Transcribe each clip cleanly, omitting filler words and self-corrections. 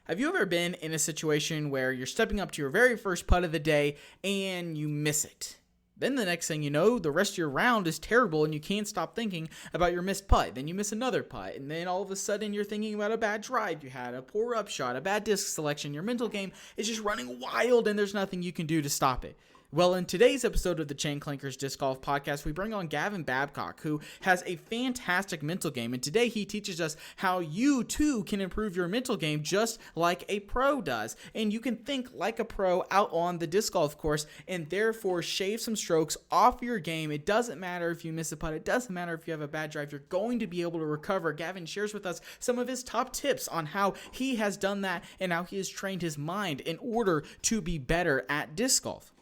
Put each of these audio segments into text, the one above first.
Have you ever been in a situation where you're stepping up to your very first putt of the day and you miss it? Then the next thing you know, the rest of your round is terrible and you can't stop thinking about your missed putt. Then you miss another putt, and then all of a sudden you're thinking about a bad drive you had, a poor upshot, a bad disc selection. Your mental game is just running wild and there's nothing you can do to stop it. Well, in today's episode of the Chain Clankers Disc Golf Podcast, we bring on Gavin Babcock, who has a fantastic mental game, and today he teaches us how you, too, can improve your mental game just like a pro does, and you can think like a pro out on the disc golf course, and therefore shave some strokes off your game. It doesn't matter if you miss a putt. It doesn't matter if you have a bad drive. You're going to be able to recover. Gavin shares with us some of his top tips on how he has done that and how he has trained his mind in order to be better at disc golf.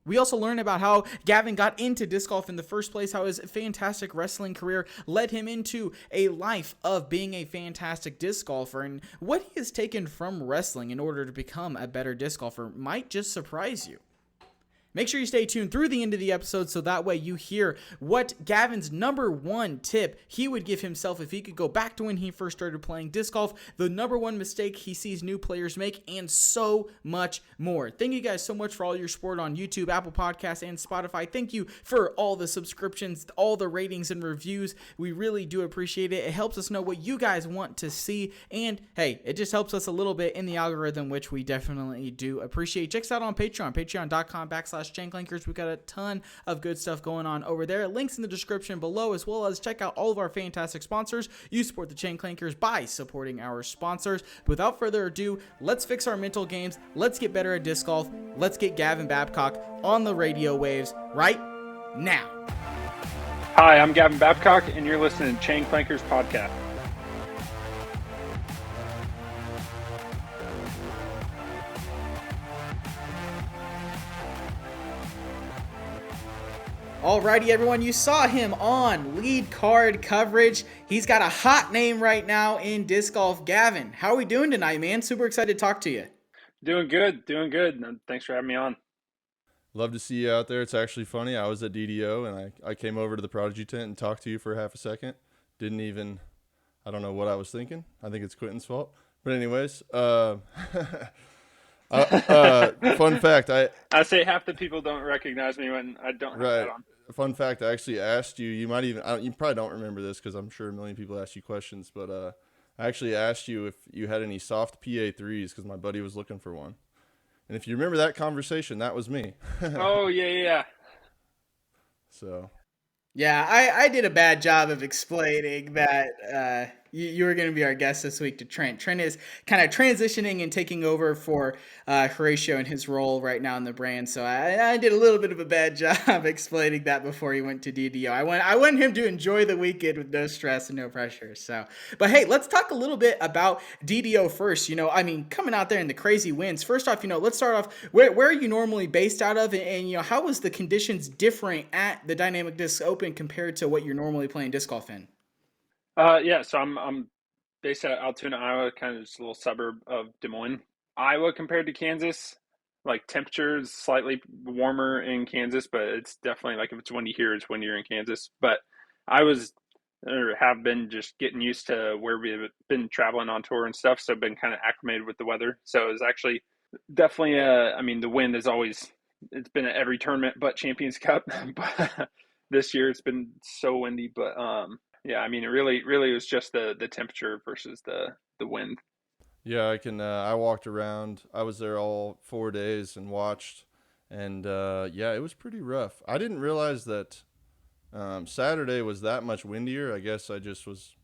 We also learn about how Gavin got into disc golf in the first place, how his fantastic wrestling career led him into a life of being a fantastic disc golfer, and what he has taken from wrestling in order to become a better disc golfer might just surprise you. Make sure you stay tuned through the end of the episode so that way you hear what Gavin's number one tip he would give himself if he could go back to when he first started playing disc golf, the number one mistake he sees new players make, and so much more. Thank you guys so much for all your support on YouTube, Apple Podcasts, and Spotify. Thank you for all the subscriptions, all the ratings and reviews. We really do appreciate it. It helps us know what you guys want to see, and hey, it just helps us a little bit in the algorithm, which we definitely do appreciate. Check us out on Patreon, patreon.com/Chain Clankers. We've got a ton of good stuff going on over there. Links in the description below, as well as check out all of our fantastic sponsors. You support the Chain Clankers by supporting our sponsors. Without further ado, let's fix our mental games. Let's get better at disc golf. Let's get Gavin Babcock on the radio waves right now. Hi, I'm Gavin Babcock, and you're listening to Chain Clankers Podcast. Alrighty, everyone, you saw him on lead card coverage. He's got a hot name right now in disc golf. Gavin, how are we doing tonight, man? Super excited to talk to you. Doing good. Thanks for having me on. Love to see you out there. It's actually funny. I was at DDO, and I came over to the Prodigy tent and talked to you for half a second. I don't know what I was thinking. I think it's Quentin's fault. But anyways, fun fact. I say half the people don't recognize me when I don't have that on. Fun fact, I actually asked you, you probably don't remember this because I'm sure a million people ask you questions, but I actually asked you if you had any soft PA3s because my buddy was looking for one. And if you remember that conversation, that was me. Oh, yeah. So. Yeah, I did a bad job of explaining that you were going to be our guest this week to Trent. Trent is kind of transitioning and taking over for Horatio in his role right now in the brand. So I did a little bit of a bad job explaining that before he went to DDO. I want him to enjoy the weekend with no stress and no pressure. So, but hey, let's talk a little bit about DDO first. Coming out there in the crazy winds. First off, let's start off. Where are you normally based out of, and how was the conditions different at the Dynamic Disc Open compared to what you're normally playing disc golf in? So I'm based out of Altoona, Iowa, kind of just a little suburb of Des Moines, Iowa compared to Kansas. Like temperatures slightly warmer in Kansas, but it's definitely like if it's windy here, it's windier in Kansas. But have been just getting used to where we've been traveling on tour and stuff, so I've been kind of acclimated with the weather. So it was actually definitely the wind is always, it's been at every tournament but Champions Cup. But this year it's been so windy, but it really was just the temperature versus the wind. Yeah, I walked around. I was there all 4 days and watched, and it was pretty rough. I didn't realize that Saturday was that much windier. I guess I just was,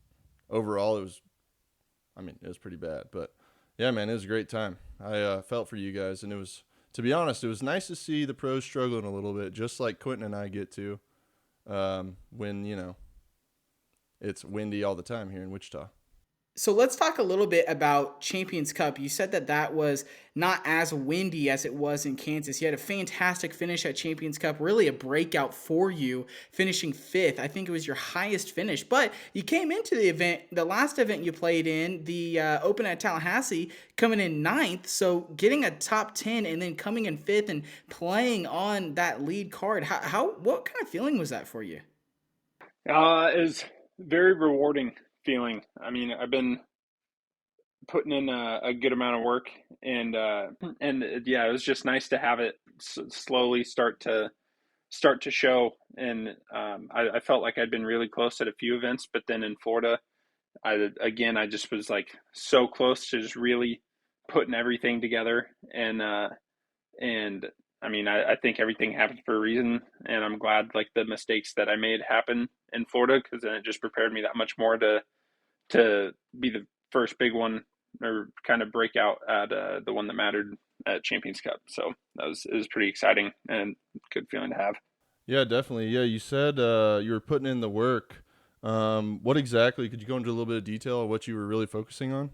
overall, it was pretty bad. But yeah, man, it was a great time. I felt for you guys, and to be honest, it was nice to see the pros struggling a little bit, just like Quentin and I get to when, it's windy all the time here in Wichita. So let's talk a little bit about Champions Cup. You said that was not as windy as it was in Kansas. You had a fantastic finish at Champions Cup, really a breakout for you, finishing 5th. I think it was your highest finish. But you came into the event, the last event you played in, the Open at Tallahassee, coming in 9th. So getting a top 10 and then coming in 5th and playing on that lead card, what kind of feeling was that for you? It was very rewarding feeling. I've been putting in a good amount of work, and yeah, it was just nice to have it slowly start to show. And I felt like I'd been really close at a few events, but then in Florida, I just was like so close to just really putting everything together. And I mean, I think everything happens for a reason, and I'm glad like the mistakes that I made happen in Florida, because then it just prepared me that much more to be the first big one, or kind of break out at the one that mattered at Champions Cup. So it was pretty exciting and good feeling to have. Yeah, definitely. Yeah, you said you were putting in the work. What exactly? Could you go into a little bit of detail of what you were really focusing on?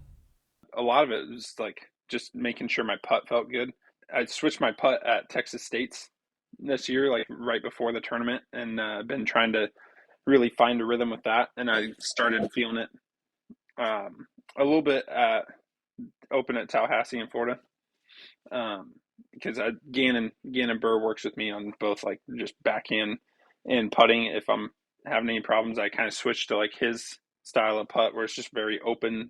A lot of it was like just making sure my putt felt good. I switched my putt at Texas State's this year, like right before the tournament, and been trying to really find a rhythm with that. And I started feeling it a little bit at Open at Tallahassee in Florida, because Gannon Burr works with me on both like just backhand and putting. If I'm having any problems, I kind of switch to like his style of putt, where it's just very open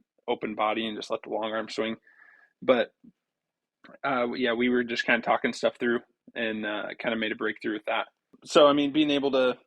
body and just let the long arm swing. But yeah, we were just kind of talking stuff through, and kind of made a breakthrough with that. So I mean, being able to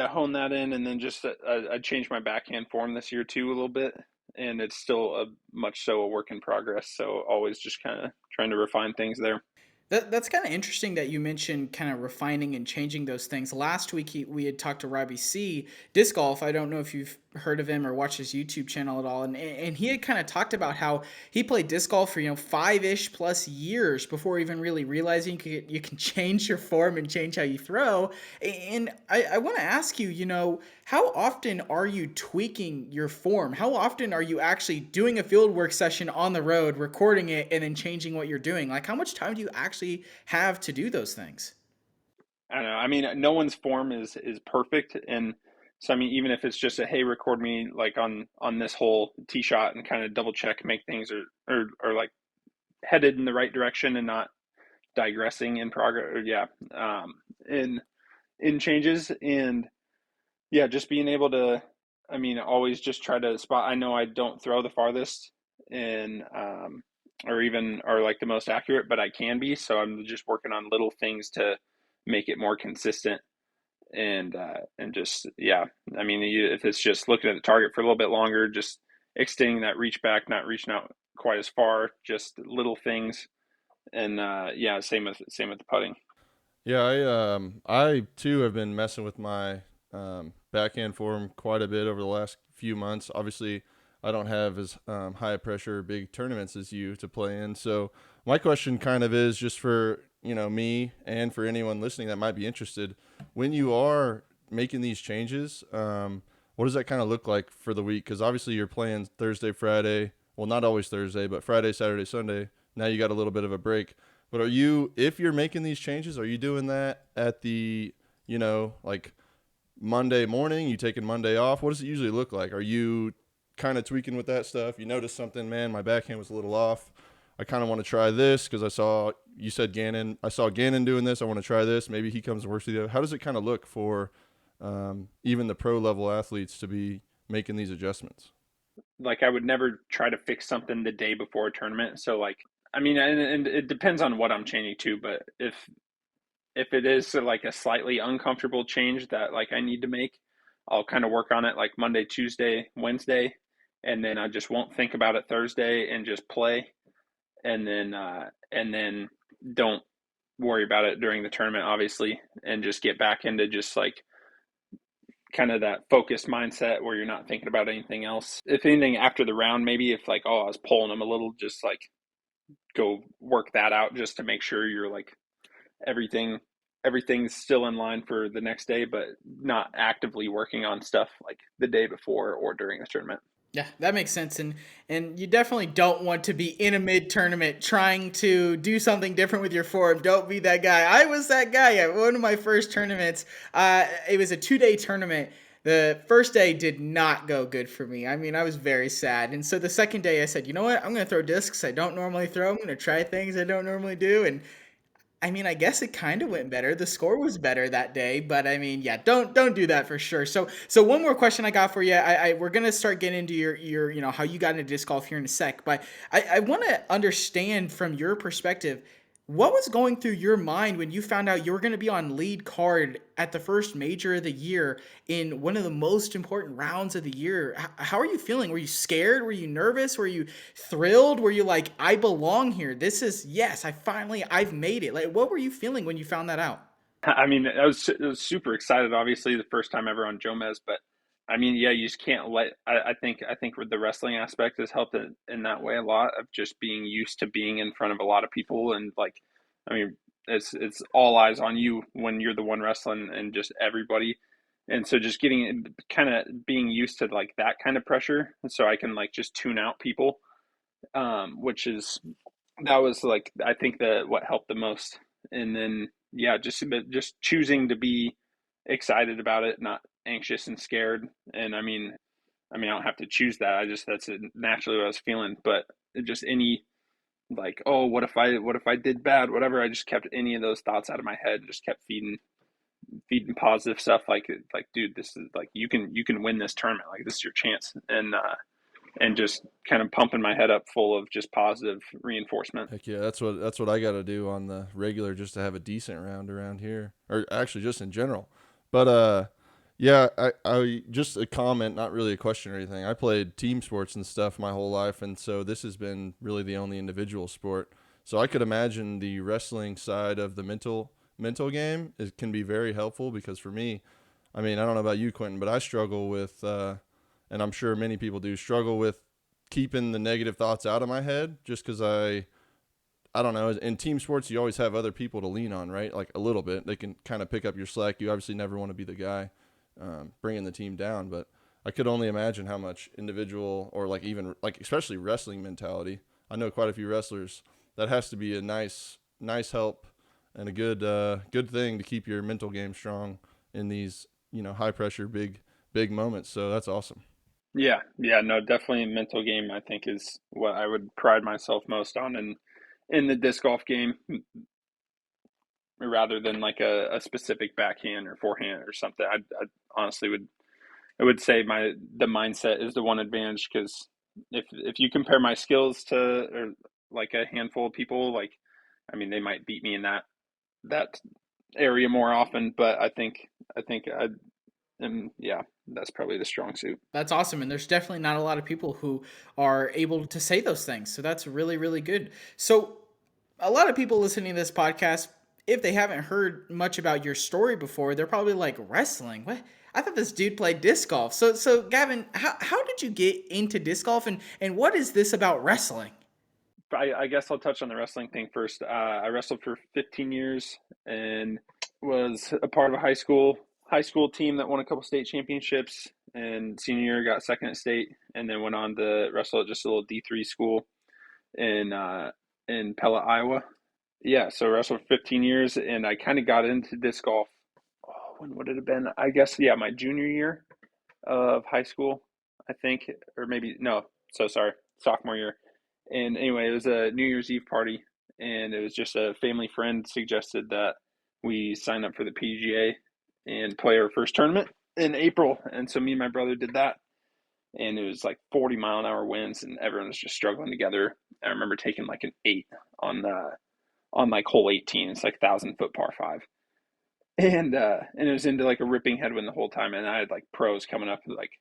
hone that in, and then just I changed my backhand form this year too a little bit, and it's still a much so a work in progress. So always just kind of trying to refine things there. That's kind of interesting that you mentioned kind of refining and changing those things. Last week we had talked to Robbie C. Disc Golf. I don't know if you've heard of him or watched his YouTube channel at all, and he had kind of talked about how he played disc golf for 5-ish plus years before even really realizing you can change your form and change how you throw. And I want to ask you, how often are you tweaking your form? How often are you actually doing a field work session on the road, recording it, and then changing what you're doing? Like, how much time do you actually have to do those things? I don't know. I mean, no one's form is perfect, and so I mean, even if it's just a hey, record me like on this whole tee shot, and kind of double check, make things or like headed in the right direction and not digressing in progress. Or, yeah, in changes, and yeah, just being able to, I mean, always just try to spot. I know I don't throw the farthest in, or like the most accurate, but I can be. So I'm just working on little things to make it more consistent. And just yeah, I mean, if it's just looking at the target for a little bit longer, just extending that reach back, not reaching out quite as far, just little things. And yeah, same with the putting. Yeah, I too have been messing with my backhand form quite a bit over the last few months. Obviously, I don't have as high pressure big tournaments as you to play in. So my question kind of is just for me and for anyone listening that might be interested. When you are making these changes, what does that kind of look like for the week? Because obviously you're playing Thursday, Friday. Well, not always Thursday, but Friday, Saturday, Sunday. Now you got a little bit of a break. But if you're making these changes, are you doing that at the, like Monday morning? You taking Monday off? What does it usually look like? Are you kind of tweaking with that stuff? You notice something, man, my backhand was a little off. I kind of want to try this because you said Gannon. I saw Gannon doing this. I want to try this. Maybe he comes and works with you. How does it kind of look for even the pro level athletes to be making these adjustments? Like I would never try to fix something the day before a tournament. So like, I mean, and it depends on what I'm changing to, but if it is like a slightly uncomfortable change that like I need to make, I'll kind of work on it like Monday, Tuesday, Wednesday, and then I just won't think about it Thursday and just play, and then don't worry about it during the tournament, obviously, and just get back into just like kind of that focused mindset where you're not thinking about anything else. If anything, after the round, maybe if like, oh, I was pulling them a little, just like go work that out just to make sure you're like everything everything's still in line for the next day, but not actively working on stuff like the day before or during the tournament. Yeah, that makes sense, and you definitely don't want to be in a mid tournament trying to do something different with your form. Don't be that guy. I was that guy at one of my first tournaments. It was a 2-day tournament. The first day did not go good for me. I mean, I was very sad, and so the second day I said, you know what? I'm gonna throw discs I don't normally throw. I'm gonna try things I don't normally do, and I mean, I guess it kind of went better. The score was better that day, but I mean, yeah, don't do that for sure. So one more question I got for you. We're gonna start getting into your how you got into disc golf here in a sec, but I want to understand from your perspective, what was going through your mind when you found out you were going to be on lead card at the first major of the year in one of the most important rounds of the year? How are you feeling? Were you scared? Were you nervous? Were you thrilled? Were you like, I belong here? This is, yes, I've made it. Like, what were you feeling when you found that out? I mean, I was super excited. Obviously, the first time ever on Jomez, but I mean, yeah, you just can't let. I think with the wrestling aspect has helped in that way a lot of just being used to being in front of a lot of people and like, I mean, it's all eyes on you when you're the one wrestling and just everybody, and so just getting kind of being used to like that kind of pressure, so I can like just tune out people, which is that was like I think that what helped the most. And then yeah, just choosing to be excited about it, not anxious and scared. And I mean I don't have to choose that. I just that's naturally what I was feeling. But just any like, oh, what if I did bad, whatever. I just kept any of those thoughts out of my head. Just kept feeding positive stuff. Like dude, this is like you can win this tournament. Like this is your chance. And just kind of pumping my head up full of just positive reinforcement. Heck yeah, that's what I got to do on the regular just to have a decent round around here, or actually just in general. But yeah, I just a comment, not really a question or anything. I played team sports and stuff my whole life, and so this has been really the only individual sport. So I could imagine the wrestling side of the mental game is can be very helpful because for me, I mean, I don't know about you, Quentin, but I struggle with, and I'm sure many people do struggle with keeping the negative thoughts out of my head just because I don't know. In team sports, you always have other people to lean on, right? Like a little bit. They can kind of pick up your slack. You obviously never want to be the guy bringing the team down, but I could only imagine how much individual or like even like especially wrestling mentality. I know quite a few wrestlers that has to be a nice help and a good thing to keep your mental game strong in these high pressure big moments. So that's awesome. Yeah, no, definitely mental game. I think is what I would pride myself most on in the disc golf game, rather than like a specific backhand or forehand or something. I honestly would say the mindset is the one advantage because if you compare my skills to or like a handful of people, like I mean they might beat me in that area more often, but I think and yeah, that's probably the strong suit. That's awesome. And there's definitely not a lot of people who are able to say those things. So that's really, really good. So, a lot of people listening to this podcast, if they haven't heard much about your story before, they're probably like, wrestling? What? I thought this dude played disc golf. So Gavin, how did you get into disc golf and what is this about wrestling? I guess I'll touch on the wrestling thing first. I wrestled for 15 years and was a part of a high school team that won a couple state championships. And senior year got second at state, and then went on to wrestle at just a little D3 school in Pella, Iowa. Yeah, so I wrestled for 15 years, and I kind of got into disc golf. Oh, when would it have been? I guess yeah, my junior year of high school, I think, or maybe no, so sorry, sophomore year. And anyway, it was a New Year's Eve party, and it was just a family friend suggested that we sign up for the PGA and play our first tournament in April. And so me and my brother did that, and it was like 40-mile-an-hour winds, and everyone was just struggling together. I remember taking like an eight on like hole 18. It's like 1,000 foot par five, and it was into like a ripping headwind the whole time, and I had like pros coming up like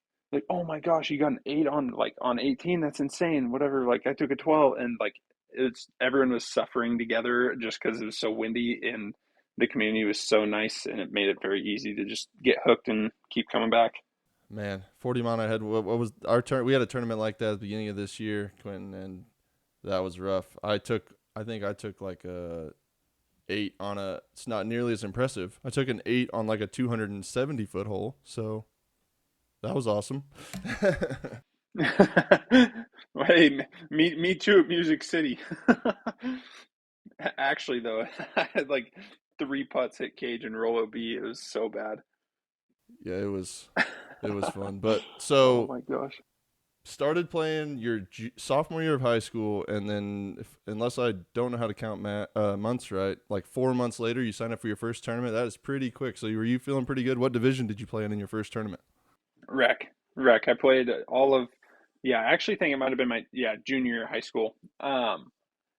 oh my gosh, you got an eight on 18, that's insane, whatever. Like I took a 12, and like it's everyone was suffering together just because it was so windy, and the community was so nice, and it made it very easy to just get hooked and keep coming back. Man, 40 mile ahead. What was our turn? We had a tournament like that at the beginning of this year, Quentin, and that was rough. I think I took like a eight on a. It's not nearly as impressive. I took an eight on like a 270-foot hole, so that was awesome. Hey, me too at Music City. Actually, though, I had like three putts hit cage and roll OB. It was so bad. Yeah, it was fun. But Oh so my gosh. started playing your sophomore year of high school, and then unless I don't know how to count months right, like 4 months later, you sign up for your first tournament. That is pretty quick. So were you feeling pretty good? What division did you play in your first tournament? Rec. I played all of, yeah, I actually think it might have been my, junior year of high school.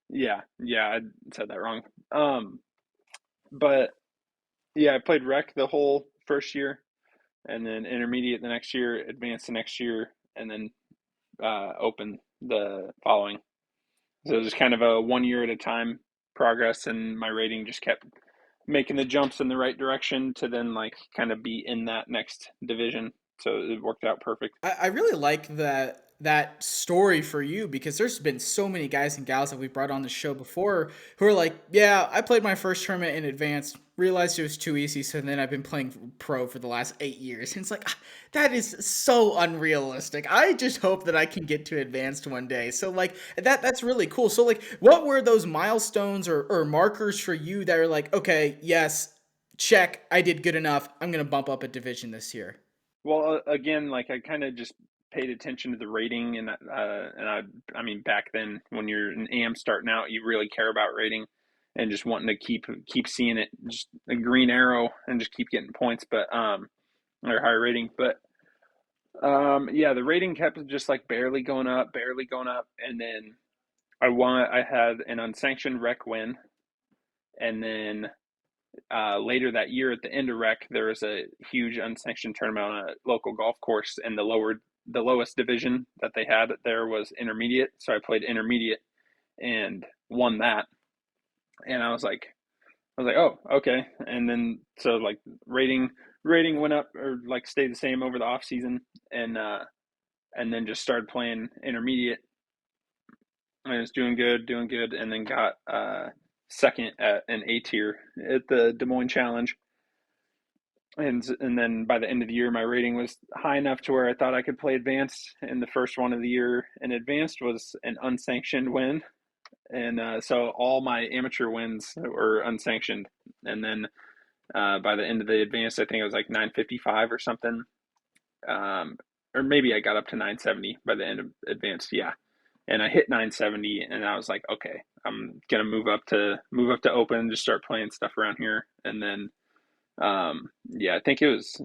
Yeah, I said that wrong. But yeah, I played rec the whole first year, and then intermediate the next year, advanced the next year, and then open the following. So it was kind of a 1 year at a time progress, and my rating just kept making the jumps in the right direction to then like kind of be in that next division. So it worked out perfect. I really like that story for you because there's been so many guys and gals that we brought on the show before who are like, yeah, I played my first tournament in advance, realized it was too easy, so then I've been playing pro for the last 8 years. And it's like, that is so unrealistic. I just hope that I can get to advanced one day. So like that's really cool. So like what were those milestones or markers for you that are like, okay, yes, check, I did good enough. I'm gonna bump up a division this year. Well, again, like I kind of just paid attention to the rating, I mean, back then when you're an AM starting out, you really care about rating, and just wanting to keep seeing it, just a green arrow, and just keep getting points, but or higher rating. But yeah, the rating kept just like barely going up, and then I had an unsanctioned rec win, and then later that year at the end of rec, there was a huge unsanctioned tournament on a local golf course, and the lowest division that they had there was intermediate. So I played intermediate and won that, and I was like, oh, okay. And then so like rating went up or like stayed the same over the off season, and then just started playing intermediate. I was doing good, and then got second at an A tier at the Des Moines Challenge. And then by the end of the year, my rating was high enough to where I thought I could play advanced. And the first one of the year in advanced was an unsanctioned win, and so all my amateur wins were unsanctioned. And then by the end of the advanced, I think it was like 955 or something, or maybe I got up to 970 by the end of advanced. Yeah, and I hit 970, and I was like, okay, I'm gonna move up to open, just start playing stuff around here, and then yeah, I think it was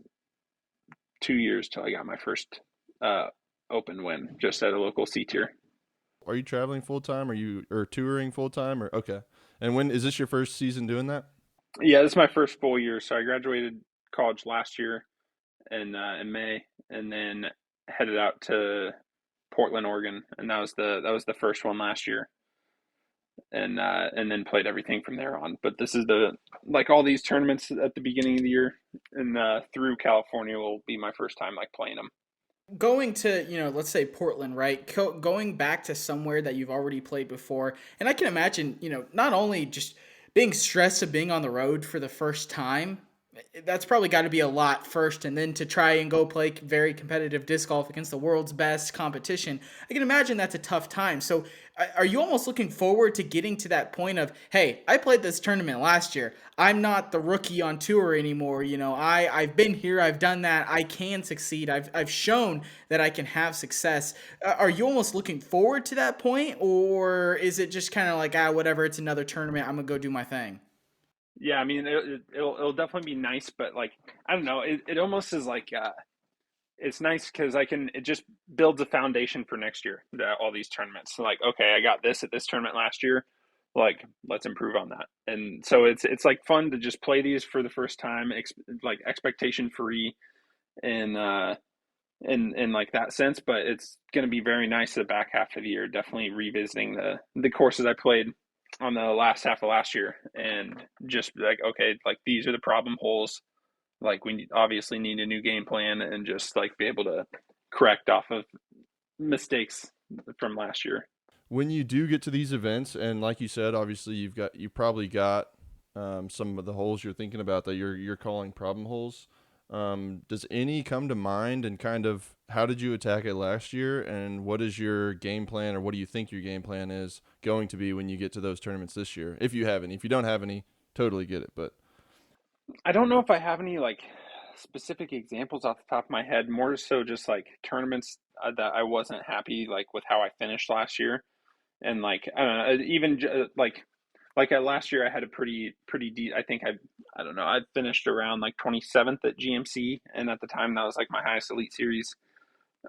2 years till I got my first uh, open win just at a local C tier. Are you traveling full time? Are you or touring full time? Or okay. And when is this your first season doing that? Yeah, this is my first full year. So I graduated college last year in May, and then headed out to Portland, Oregon, and that was the first one last year, and then played everything from there on. But this is the like all these tournaments at the beginning of the year and through California will be my first time like playing them. Going to, let's say Portland, right? Going back to somewhere that you've already played before. And I can imagine, not only just being stressed of being on the road for the first time, that's probably got to be a lot first. And then to try and go play very competitive disc golf against the world's best competition, I can imagine that's a tough time. So are you almost looking forward to getting to that point of, hey, I played this tournament last year. I'm not the rookie on tour anymore. I've been here, I've done that. I can succeed. I've shown that I can have success. Are you almost looking forward to that point, or is it just kind of like, whatever, it's another tournament, I'm gonna go do my thing? Yeah, I mean it'll definitely be nice, but like I don't know, it almost is like it's nice because it just builds a foundation for next year. All these tournaments, so like okay, I got this at this tournament last year, like let's improve on that. And so it's like fun to just play these for the first time, like expectation free, and in like that sense. But it's going to be very nice the back half of the year. Definitely revisiting the courses I played on the last half of last year, and just like okay, like these are the problem holes. Like we obviously need a new game plan, and just like be able to correct off of mistakes from last year. When you do get to these events, and like you said, obviously you probably got some of the holes you're thinking about that you're calling problem holes. Does any come to mind, and kind of how did you attack it last year, and what is your game plan, or what do you think your game plan is going to be when you get to those tournaments this year? If you have any, if you don't have any, totally get it. But I don't know if I have any like specific examples off the top of my head. More so, just like tournaments that I wasn't happy like with how I finished last year, and like I don't know, even like last year I had a pretty deep. I don't know, I finished around like 27th at GMC, and at the time that was like my highest Elite Series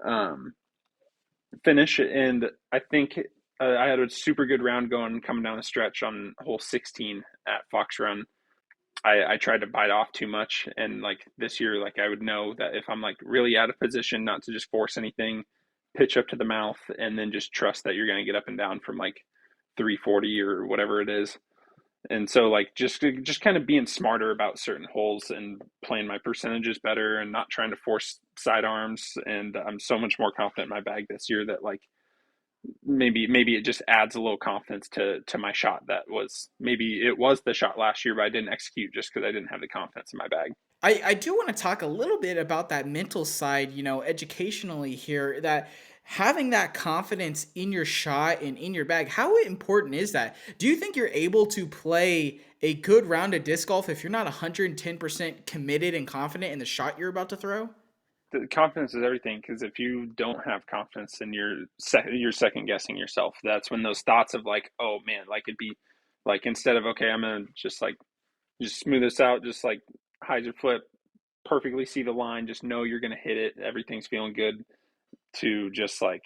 um, finish, and I think I had a super good round going coming down the stretch on hole 16 at Fox Run. I tried to bite off too much, and like this year, like I would know that if I'm like really out of position, not to just force anything, pitch up to the mouth, and then just trust that you're going to get up and down from like 340 or whatever it is. And so like just kind of being smarter about certain holes and playing my percentages better and not trying to force sidearms. And I'm so much more confident in my bag this year that like maybe it just adds a little confidence to my shot. That was maybe it was the shot last year, but I didn't execute just because I didn't have the confidence in my bag. I do want to talk a little bit about that mental side, educationally here, that having that confidence in your shot and in your bag, how important is that? Do you think you're able to play a good round of disc golf if you're not 110% committed and confident in the shot you're about to throw? The confidence is everything, because if you don't have confidence and you're second guessing yourself, that's when those thoughts of like, oh man, like it'd be like instead of okay, I'm gonna just smooth this out, just like hyzer flip, perfectly see the line, just know you're gonna hit it, everything's feeling good, to just like,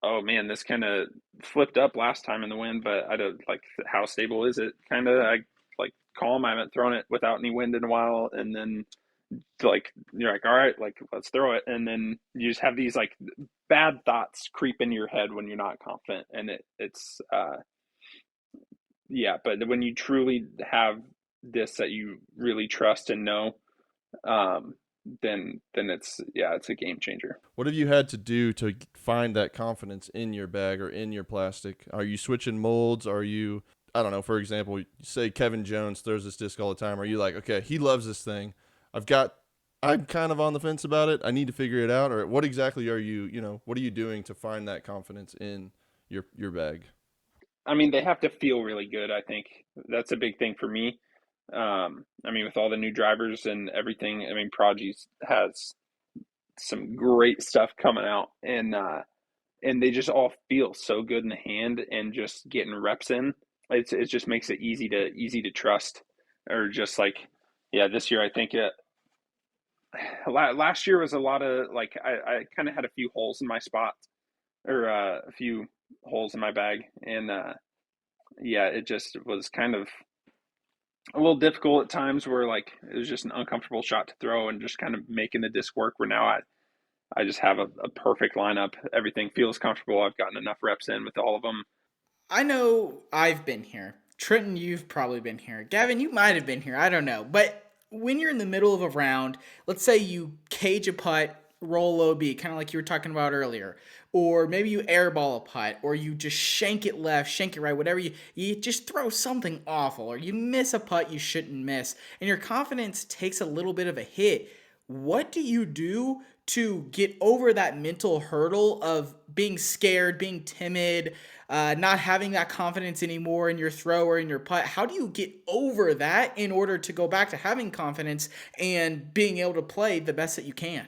oh man, this kind of flipped up last time in the wind, but I don't like how stable is it? Kind of I like calm. I haven't thrown it without any wind in a while, and then like you're like, all right, like let's throw it, and then you just have these like bad thoughts creep into your head when you're not confident, and it's yeah. But when you truly have this that you really trust and know, um, then it's a game changer. What have you had to do to find that confidence in your bag or in your plastic? Are you switching molds? Are you, I don't know, for example, say Kevin Jones throws this disc all the time. Are you like, okay, he loves this thing. I'm kind of on the fence about it. I need to figure it out. Or what exactly are what are you doing to find that confidence in your bag? I mean, they have to feel really good. I think that's a big thing for me. I mean, with all the new drivers and everything, I mean, Prodigy's has some great stuff coming out, and they just all feel so good in the hand, and just getting reps in. It just makes it easy to trust, or just like, yeah, this year I think last year was a lot of like I kind of had a few holes in my spot, or a few holes in my bag, and yeah, it just was kind of a little difficult at times where like it was just an uncomfortable shot to throw, and just kind of making the disc work, where now I just have a perfect lineup. Everything feels comfortable. I've gotten enough reps in with all of them. I know I've been here. Trenton, you've probably been here. Gavin, you might have been here. I don't know. But when you're in the middle of a round, let's say you cage a putt, roll OB, kind of like you were talking about earlier, or maybe you airball a putt, or you just shank it left, shank it right, whatever you just throw something awful, or you miss a putt you shouldn't miss, and your confidence takes a little bit of a hit. What do you do to get over that mental hurdle of being scared, being timid, not having that confidence anymore in your throw or in your putt? How do you get over that in order to go back to having confidence and being able to play the best that you can?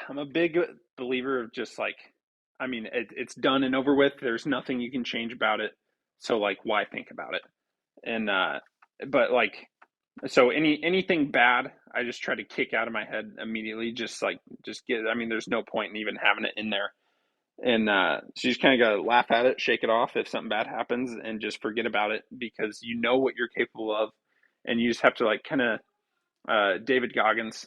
I'm a big believer of just like, I mean, it's done and over with. There's nothing you can change about it. So like, why think about it? And but like, so anything bad, I just try to kick out of my head immediately. Just get. I mean, there's no point in even having it in there. And so you just kind of got to laugh at it, shake it off if something bad happens, and just forget about it, because you know what you're capable of, and you just have to like kind of David Goggins,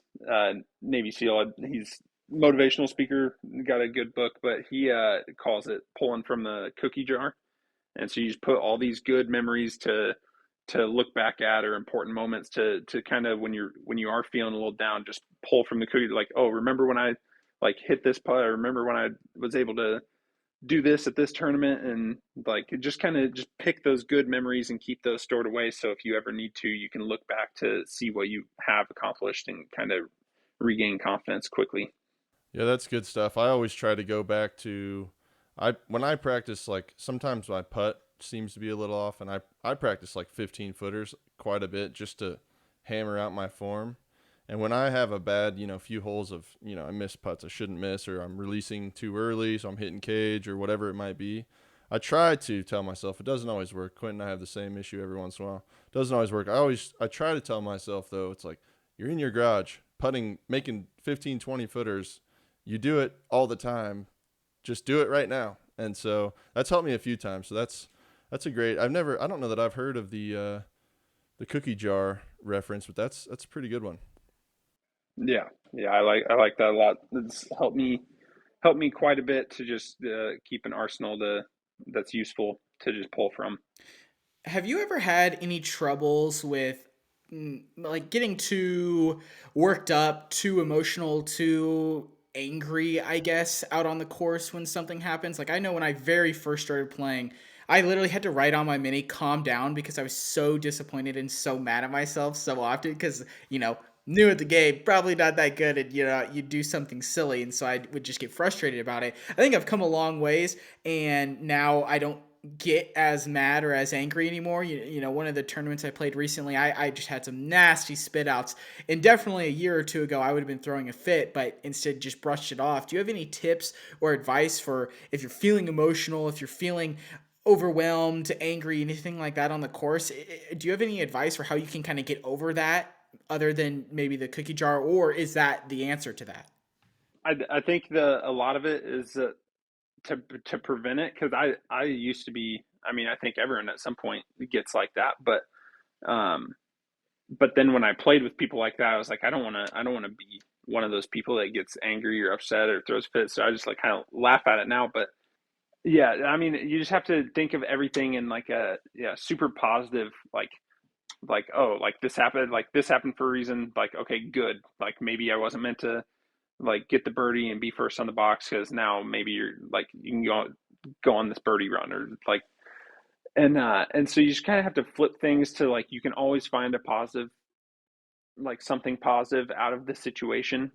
Navy SEAL. He's motivational speaker, got a good book, but he calls it pulling from the cookie jar. And so you just put all these good memories to look back at, or important moments to kind of when you are feeling a little down, just pull from the cookie. Like, oh, remember when I like hit this putt? I remember when I was able to do this at this tournament, and like just kind of just pick those good memories and keep those stored away, so if you ever need to, you can look back to see what you have accomplished and kind of regain confidence quickly. Yeah, that's good stuff. I always try to go back to I when I practice, like sometimes my putt seems to be a little off, and I practice like 15 footers quite a bit just to hammer out my form. And when I have a bad, few holes of, I miss putts I shouldn't miss, or I'm releasing too early, so I'm hitting cage or whatever it might be, I try to tell myself, it doesn't always work. Quentin and I have the same issue every once in a while. It doesn't always work. I try to tell myself, though, it's like, you're in your garage putting, making 15, 20 footers. You do it all the time. Just do it right now. And so that's helped me a few times. So that's a great. I don't know that I've heard of the cookie jar reference, but that's a pretty good one. Yeah, yeah, I like that a lot. It's helped me quite a bit to just keep an arsenal that's useful to just pull from. Have you ever had any troubles with like getting too worked up, too emotional, too angry, I guess, out on the course when something happens? Like I know when I very first started playing, I literally had to write on my mini calm down because I was so disappointed and so mad at myself so often because, new at the game, probably not that good, and you do something silly, and so I would just get frustrated about it. I think I've come a long ways, and now I don't get as mad or as angry anymore. One of the tournaments I played recently, I just had some nasty spit outs. And definitely a year or two ago, I would have been throwing a fit, but instead just brushed it off. Do you have any tips or advice for if you're feeling emotional, if you're feeling overwhelmed, angry, anything like that on the course? Do you have any advice for how you can kind of get over that other than maybe the cookie jar, or is that the answer to that? I think a lot of it is to prevent it, because I used to be. I mean, I think everyone at some point gets like that, um, but then when I played with people like that, I was like, I don't want to be one of those people that gets angry or upset or throws fits. So I just like kind of laugh at it now. But yeah, I mean, you just have to think of everything in like a super positive, like, oh, like this happened for a reason. Like, okay, good. Like maybe I wasn't meant to like get the birdie and be first on the box, because now maybe you're like you can go on this birdie run, or like, and so you just kind of have to flip things to like you can always find a positive, like something positive out of the situation,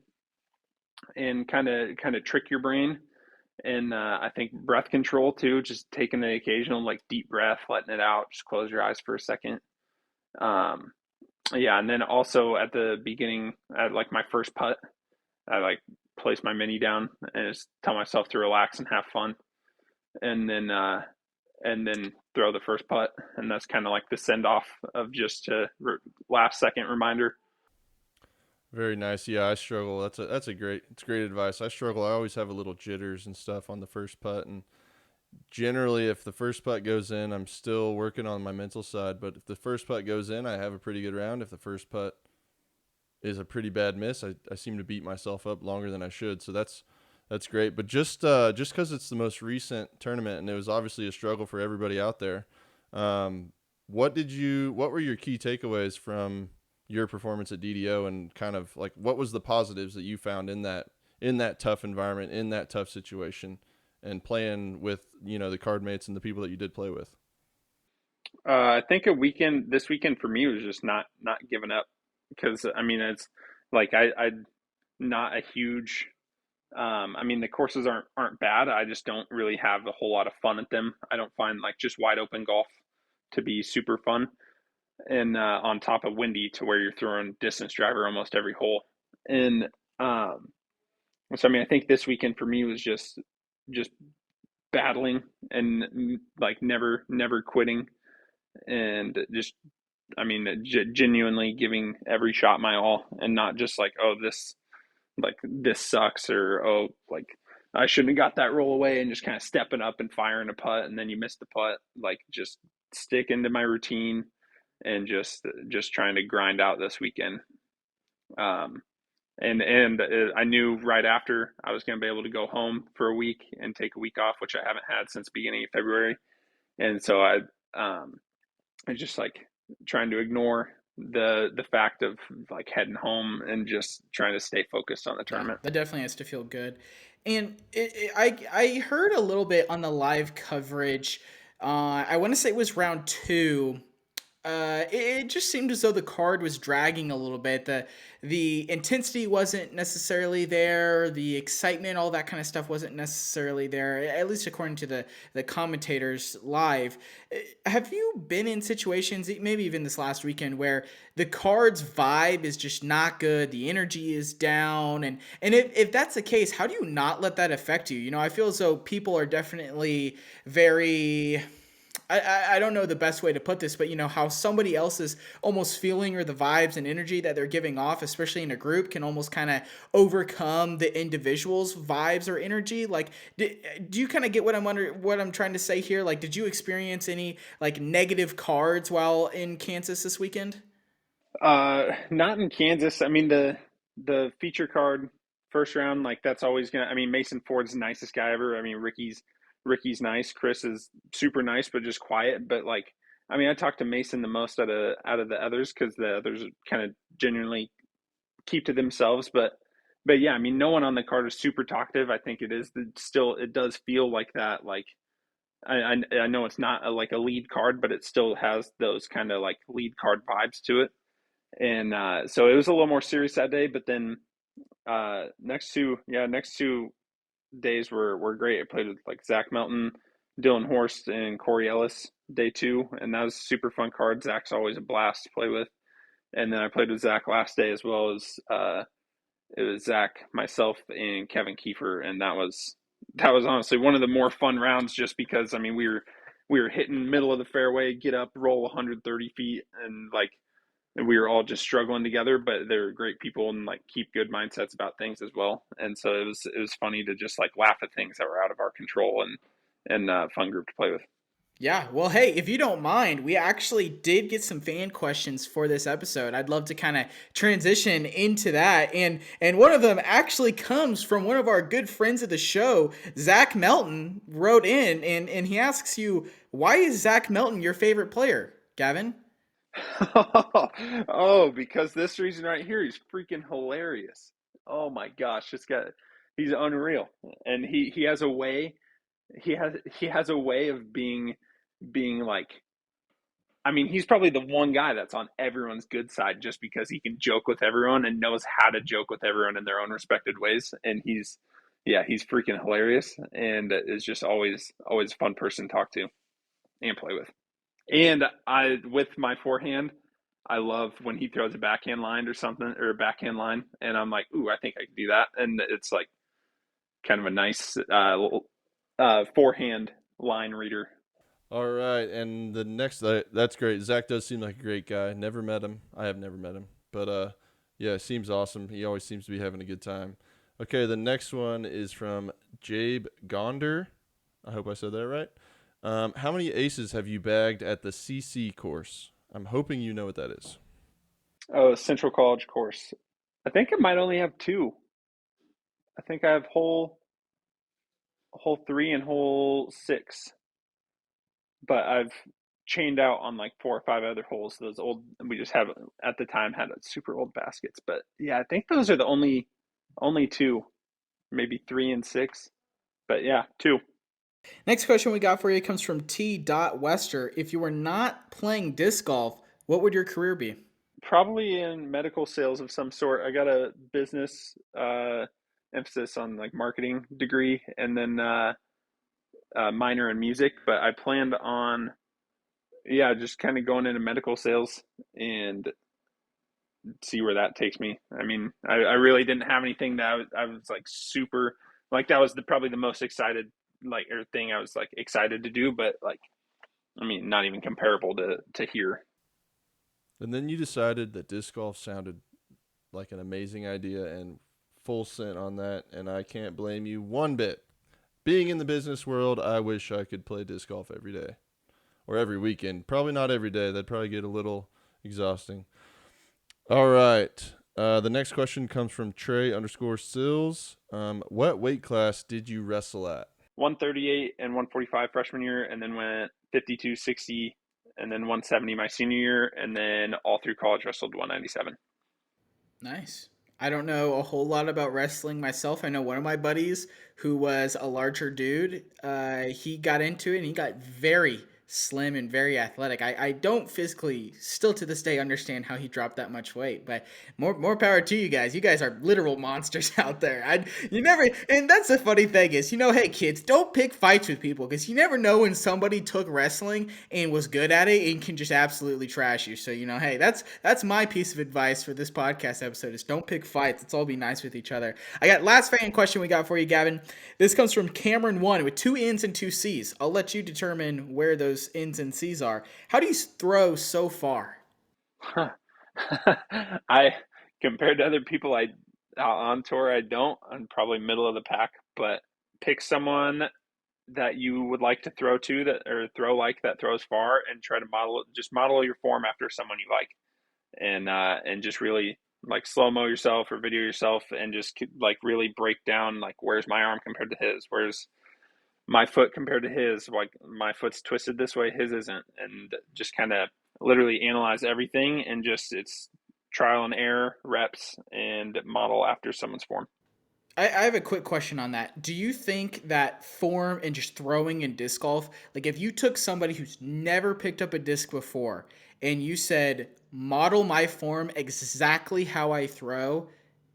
and kind of trick your brain. And I think breath control too, just taking the occasional like deep breath, letting it out, just close your eyes for a second. um yeah, and then also at the beginning, at like my first putt, I like place my mini down and just tell myself to relax and have fun, and then throw the first putt, and that's kind of like the send off of just a last second reminder. Very nice. Yeah, I struggle. It's great advice. I struggle. I always have a little jitters and stuff on the first putt, and generally, if the first putt goes in, I'm still working on my mental side. But if the first putt goes in, I have a pretty good round. If the first putt is a pretty bad miss, I seem to beat myself up longer than I should. So that's great. But just because it's the most recent tournament, and it was obviously a struggle for everybody out there, um, what were your key takeaways from your performance at DDO, and kind of like what was the positives that you found in that tough environment, in that tough situation, and playing with the card mates and the people that you did play with? I think this weekend for me was just not giving up, because I mean it's like I not a huge. I mean the courses aren't bad. I just don't really have a whole lot of fun at them. I don't find like just wide open golf to be super fun, and on top of windy to where you're throwing distance driver almost every hole. And um, so I mean I think this weekend for me was just battling, and like never quitting, and just I mean genuinely giving every shot my all, and not just like, oh, this sucks, or oh, like I shouldn't have got that roll away, and just kind of stepping up and firing a putt and then you miss the putt. Like just stick into my routine, and just trying to grind out this weekend. Um, and I knew right after I was going to be able to go home for a week and take a week off, which I haven't had since beginning of February. And so um, I just like trying to ignore the fact of like heading home and just trying to stay focused on the Yeah, tournament. that definitely has to feel good. And I heard a little bit on the live coverage. I want to say it was round two. It just seemed as though the card was dragging a little bit. The intensity wasn't necessarily there. The excitement, all that kind of stuff, wasn't necessarily there. At least according to the commentators live. Have you been in situations, maybe even this last weekend, where the card's vibe is just not good, the energy is down, and if that's the case, how do you not let that affect you? You know, I feel as though people are definitely very. I don't know the best way to put this, but you know how somebody else's almost feeling or the vibes and energy that they're giving off, especially in a group, can almost kind of overcome the individual's vibes or energy. Like, do you kind of get what I'm trying to say here? Like, did you experience any like negative cards while in Kansas this weekend? Not in Kansas. I mean, the feature card first round, like that's always gonna. I mean, Mason Ford's the nicest guy ever. I mean, Ricky's nice. Chris is super nice, but just quiet. But like, I mean, I talked to Mason the most out of the others because the others kind of genuinely keep to themselves. But yeah, I mean, no one on the card is super talkative. I think still it does feel like that. Like I know it's not like a lead card, but it still has those kind of like lead card vibes to it. And so it was a little more serious that day. But then next two days were great. I played with like Zach Melton, Dylan Horst, and Corey Ellis day two, and that was a super fun card. Zach's always a blast to play with. And then I played with Zach last day as well as it was Zach, myself, and Kevin Kiefer, and that was honestly one of the more fun rounds just because I mean we were hitting middle of the fairway, get up, roll 130 feet, and like and we were all just struggling together, but they're great people and like keep good mindsets about things as well. And so it was funny to just like laugh at things that were out of our control and fun group to play with. Yeah, well, hey, if you don't mind, we actually did get some fan questions for this episode. I'd love to kind of transition into that, and one of them actually comes from one of our good friends of the show, Zach Melton, wrote in, and he asks you, why is Zach Melton your favorite player, Gavin? Oh, because this reason right here, he's freaking hilarious. Oh my gosh, he's unreal, and he has a way he has a way of being like I mean, he's probably the one guy that's on everyone's good side just because he can joke with everyone and knows how to joke with everyone in their own respected ways. And he's freaking hilarious and is just always a fun person to talk to and play with. And with my forehand, I love when he throws a backhand line or something or a backhand line, and I'm like, ooh, I think I can do that. And it's like kind of a nice forehand line reader. All right, and the next that's great. Zach does seem like a great guy. Never met him. I have never met him, but yeah, seems awesome. He always seems to be having a good time. Okay, the next one is from Jabe Gonder. I hope I said that right. How many aces have you bagged at the CC course? I'm hoping you know what that is. Oh, Central College course. I think I might only have two. I think I have hole three and hole six, but I've chained out on like four or five other holes. Those old, we just have at the time had super old baskets. But yeah, I think those are the only two, maybe three and six. But yeah, two. Next question we got for you comes from T. Wester. If you were not playing disc golf, what would your career be? Probably in medical sales of some sort. I got a business emphasis on like marketing degree, and then minor in music. But I planned on yeah, just kind of going into medical sales and see where that takes me. I mean, I really didn't have anything that I was like super like that was probably the most excited like or thing I was like excited to do, but like I mean, not even comparable to here. And then you decided that disc golf sounded like an amazing idea and full sent on that, and I can't blame you one bit. Being in the business world, I wish I could play disc golf every day or every weekend. Probably not every day. That'd probably get a little exhausting. All right. The next question comes from Trey underscore Sills. What weight class did you wrestle at? 138 and 145 freshman year, and then went 52, 60, and then 170 my senior year, and then all through college wrestled 197. Nice. I don't know a whole lot about wrestling myself. I know one of my buddies who was a larger dude. He got into it and he got very slim and very athletic. I don't physically, still to this day, understand how he dropped that much weight, but more power to you guys. You guys are literal monsters out there. You never, and that's the funny thing is, hey kids, don't pick fights with people because you never know when somebody took wrestling and was good at it and can just absolutely trash you. So hey, that's my piece of advice for this podcast episode is don't pick fights. Let's all be nice with each other. I got last fan question we got for you, Gavin. This comes from Cameron1 with 2 N's and 2 C's. I'll let you determine where those N's and C's are. How do you throw so far? I compared to other people I on tour, I don't. I'm probably middle of the pack, but pick someone that you would like to throw to that or throw like that throws far and try to model your form after someone you like and just really like slow mo yourself or video yourself and just like really break down like where's my arm compared to his, where's my foot compared to his, like my foot's twisted this way, his isn't, and just kind of literally analyze everything and just it's trial and error, reps, and model after someone's form. I have a quick question on that. Do you think that form and just throwing in disc golf, like if you took somebody who's never picked up a disc before and you said, model my form exactly how I throw,